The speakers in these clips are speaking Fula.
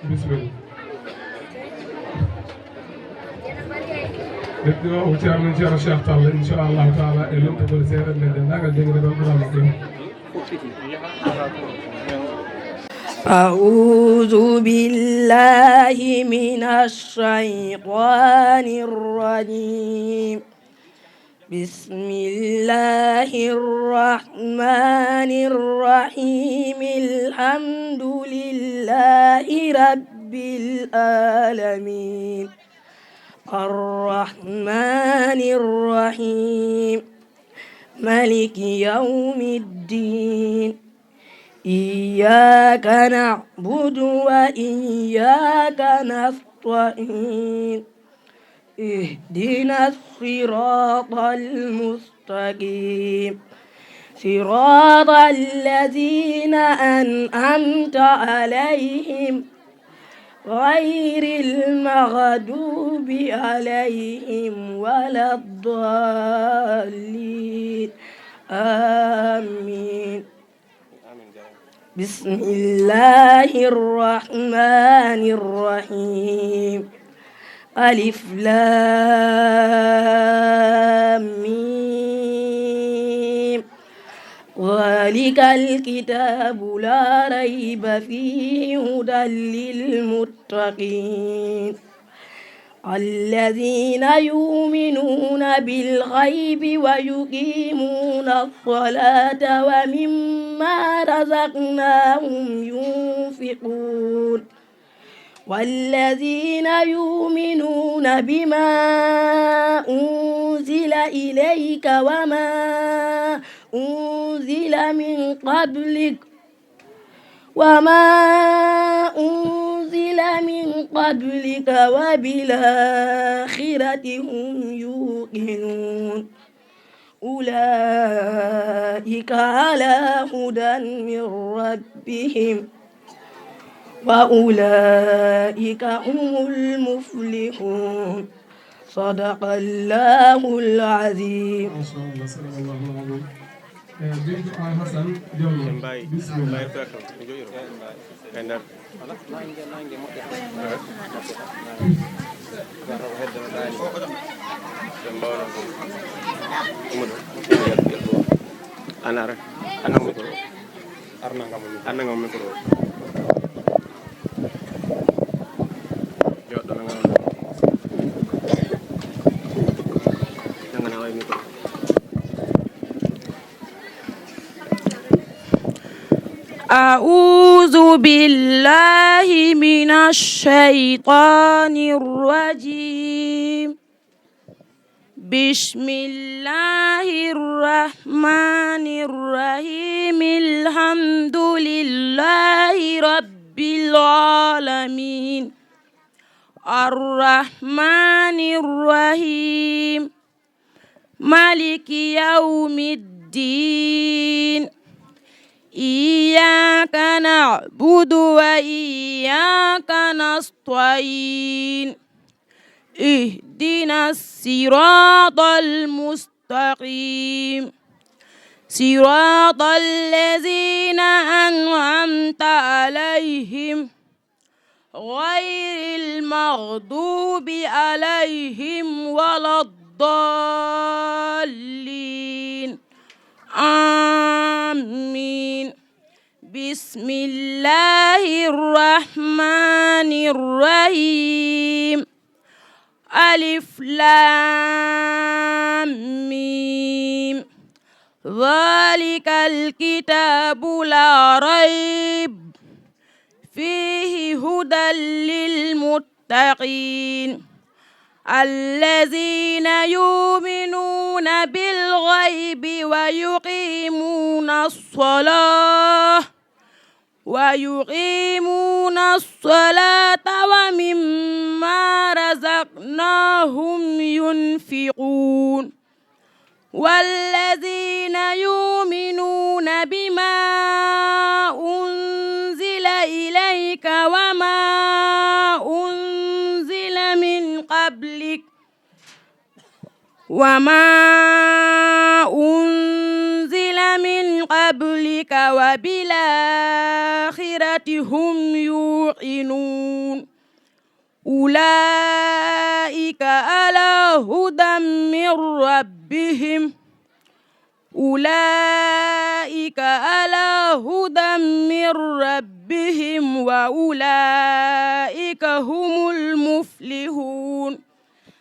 bismillah ɓeɗɗo o ceerno Cheikh Tall inchallahu taala e lomtogol seeɗa men dendagal jeggueɗe ɓurama ɗum أعوذ بالله من الشيطان الرجيم بسم الله الرحمن الرحيم الحمد لله رب العالمين الرحمن الرحيم مالك يوم الدين إياك نعبد وإياك نستعين اهدنا الصراط المستقيم صراط الذين أنعمت عليهم غير المغضوب عليهم ولا الضالين آمين بسم الله الرحمن الرحيم ألف لام ميم ذلك الكتاب لا ريب فيه هدى للمتقين الذين يؤمنون بالغيب ويقيمون الصلاة ومما رزقناهم ينفقون والذين يؤمنون بما أنزل إليك وما أنزل من قبلك وبالآخرة هم يوقنون أولئك على هدى من ربهم وأولئك هم المفلحون صدق الله العظيم. بنت حسن جولو بسم الله أعوذ بالله من الشيطان الرجيم بسم الله الرحمن الرحيم الحمد لله رب العالمين الرحمن الرحيم مالك يوم الدين إياك نعبد وإياك نستعين اهدنا الصراط المستقيم صراط الذين أنعمت عليهم غير المغضوب عليهم ولا الضالين آمين بسم الله الرحمن الرحيم ألف لام ميم ذلك الكتاب لا ريب فيه هدى للمتقين الذين يؤمنون بالغيب ويقيمون الصلاة ومما رزقناهم ينفقون والذين يؤمنون بما أنزل إليك وما أنزل من قبلك وما أنزل من قبلك وبالآخرة هم يوقنون أولئك على هدى من ربهم وأولئك هم المفلحون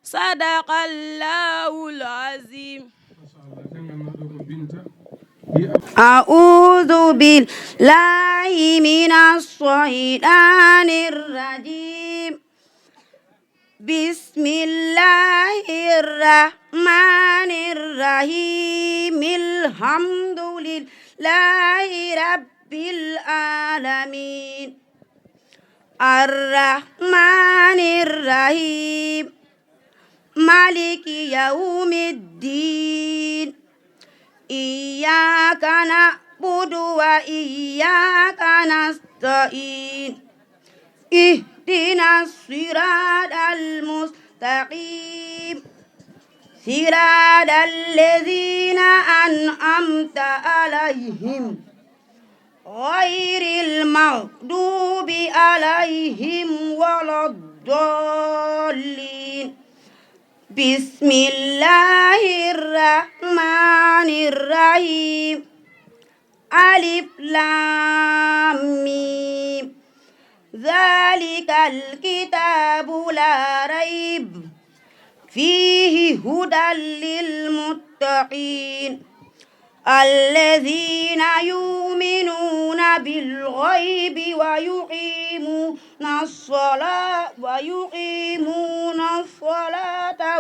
صدق الله العظيم. أعوذ بالله من الشيطان الرجيم. بسم الله الرحمن الرحيم. الحمد لله رب العالمين الرحمن الرحيم مالك يوم الدين إياك نعبد وإياك نستعين اهدنا الصراط المستقيم صراط الذين أنعمت عليهم غير المغضوب عليهم ولا الضالين. بسم الله الرحمن الرحيم. ألف لام ميم ذلك الكتاب لا ريب فيه هدى للمتقين الذين يؤمنون بالغيب ويقيمون الصلاة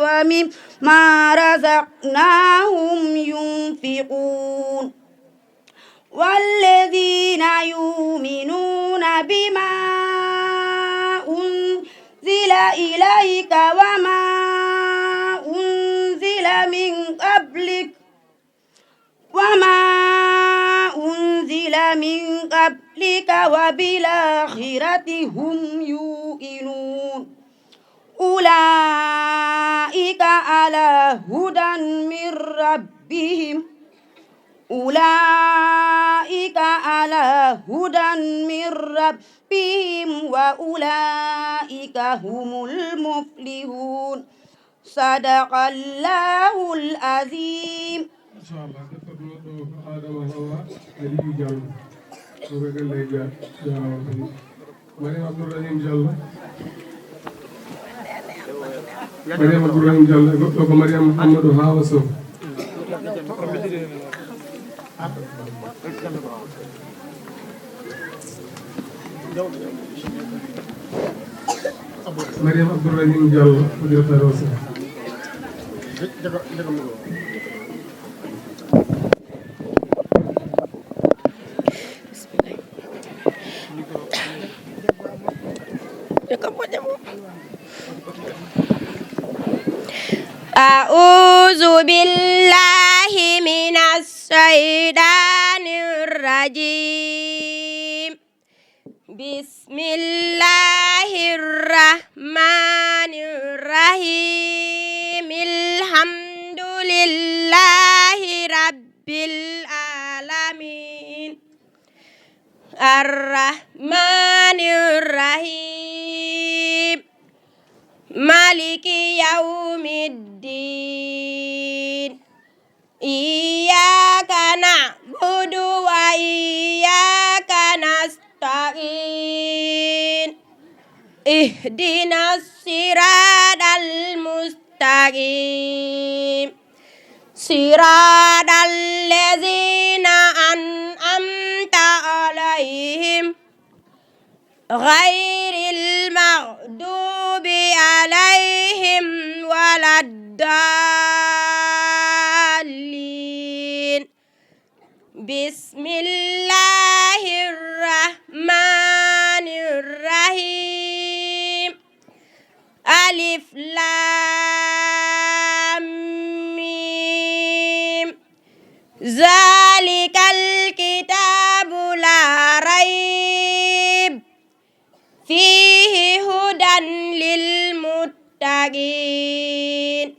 ومما رزقناهم ينفقون والذين يؤمنون بما أنزل إليك وما أنزل من قبلك وبالآخرة هم يوقنون أولئك على هدى من ربهم وأولئك هم المفلحون صدق الله العظيم. Mariam Abdourahim Diallo ko Mariam Amadou Hawa Sow Mariam Abdourahim Diallo directeur aussi أعوذ بالله من الشيطان الرجيم. بسم الله الرحمن الرحيم. الحمد لله رب العالمين الرحمن الرحيم مالك يوم الدين إياك نعبد وإياك نستعين اهدنا الصراط المستقيم صراط الذين أنعمت عليهم غير المغضوب عليهم ولا الضالين. بسم الله الرحمن الرحيم. ألف لام ميم ذلك الكتاب لا ريب فيه هدى للمتقين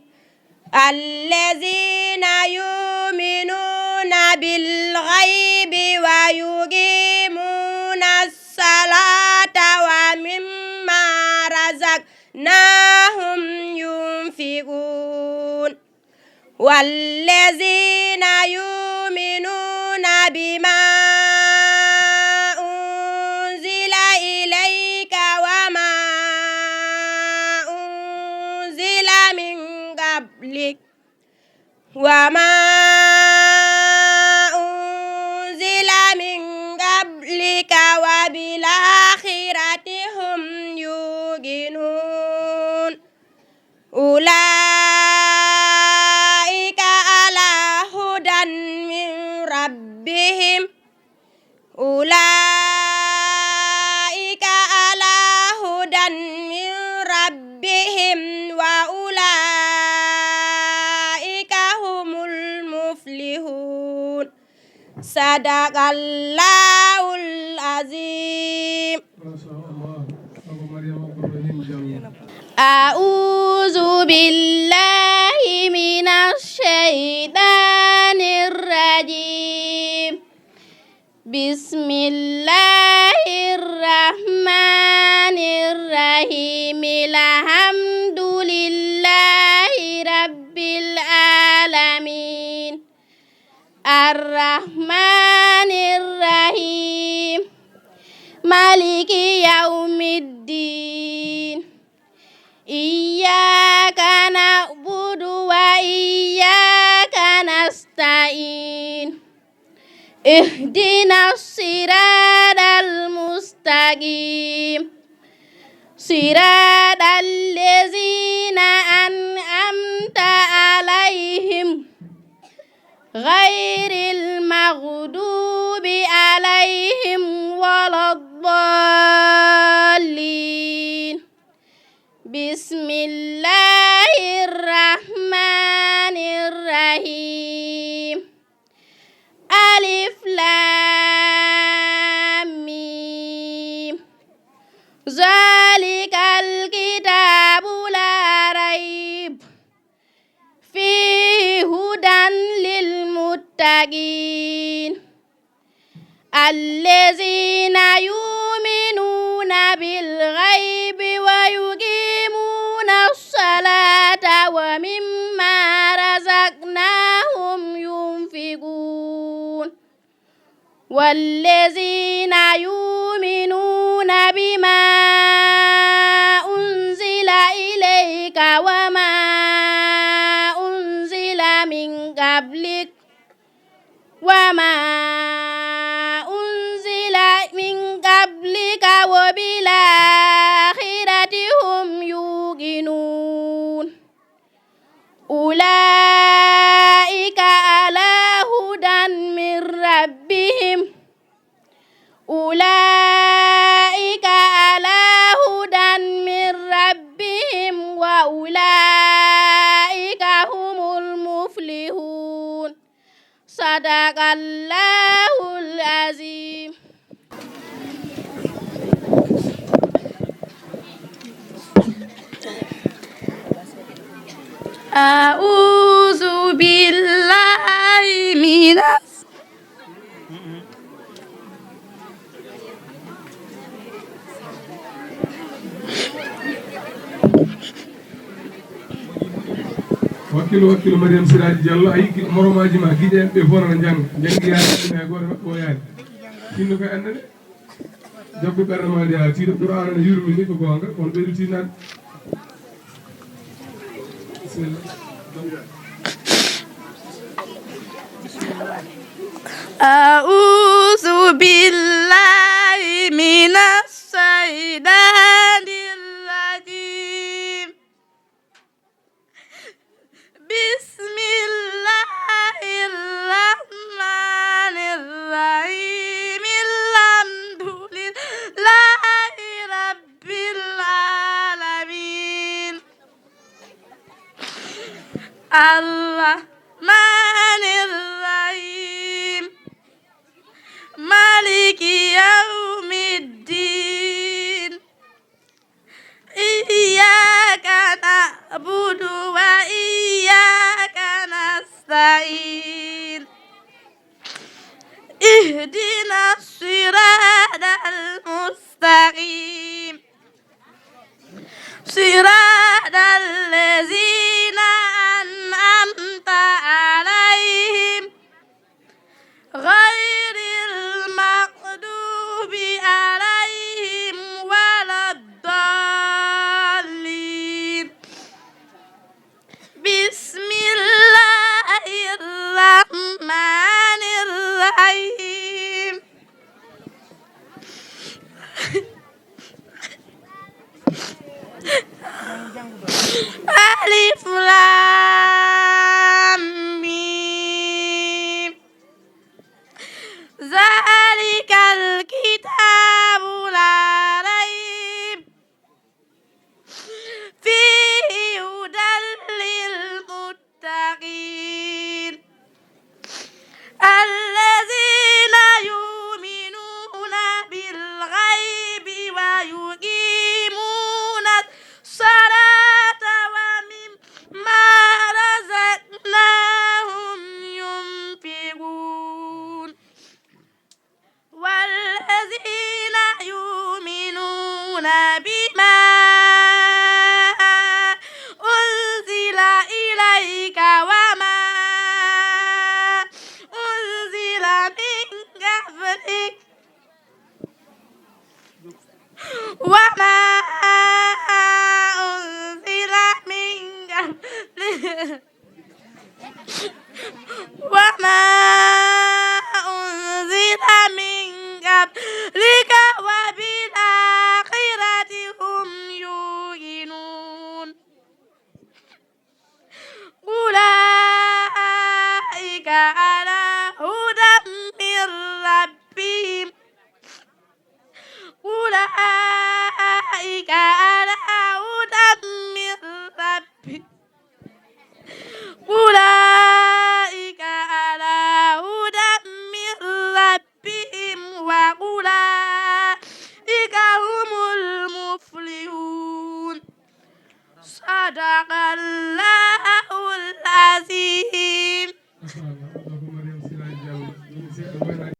الذين يؤمنون بالغيب ويقيمون الصلاة ومما رزقناهم ينفقون والذين يؤمنون بما أنزل إليك وما أنزل من قبلك وبالآخرة هم يوقنون أولئك على هدى من ربهم وأولئك هم المفلحون صدق الله العظيم. أعوذ بالله من الشيطان الرجيم. بسم الله الرحمن الرحيم. الحمد لله رب العالمين الرحمن الرحيم مالك يوم الدين إياك نعبد وإياك نستعين اهدنا الصراط المستقيم صراط الذين أنعمت عليهم غير المغضوب عليهم ولا الضالين. بسم الله الرحمن الرحيم. ألف لام ميم ذلك الكتاب لا ريب فيه هدى للمتقين الذين يؤمنون بالغيب ويقيمون الصلاة ومما رزقناهم ينفقون والذين يؤمنون بما أنزل إليك وما أنزل من قبلك وبالآخرة هم يوقنون أولئك على هدى من ربهم وأولئك هم المفلحون صدق الله العظيم. أعوذ بالله من wakkilu Mariam Siraji Diallo ay moromaji ma giƴen ɓe fof nana janga jangi yaade goto o yaade tinno koye annde jabbu ɓerde ma nde ha tiiɗo Qur'an ne yurmi ni ko gonga kono ɓeydu tinnade أعوذ بالله من الشيطان الرجيم. بسم الله الرحمن الرحيم. الحمد لله رب العالمين الرحمن الرحيم مالك يوم الدين إياك نعبد وإياك نستعين اهدنا الصراط المستقيم صراط الذين أنعمت عليهم غير المغضوب عليهم ولا الضالين بسم الله الرحمن الرحيم ألف لام ميم ذلك الكتاب لا ريب فيه هدى للمتقين الذين يؤمنون بالغيب ويقيمون الصلاة ومما رزقناهم ينفقون والذين يؤمنون بما أنزل إليك وما أنزل من قبلك وما أنزل من قبلك وما أنزل من قبلك وبالآخرة هم يوقنون أولئك على هدى من ربهم أولئك على هدى من ربهم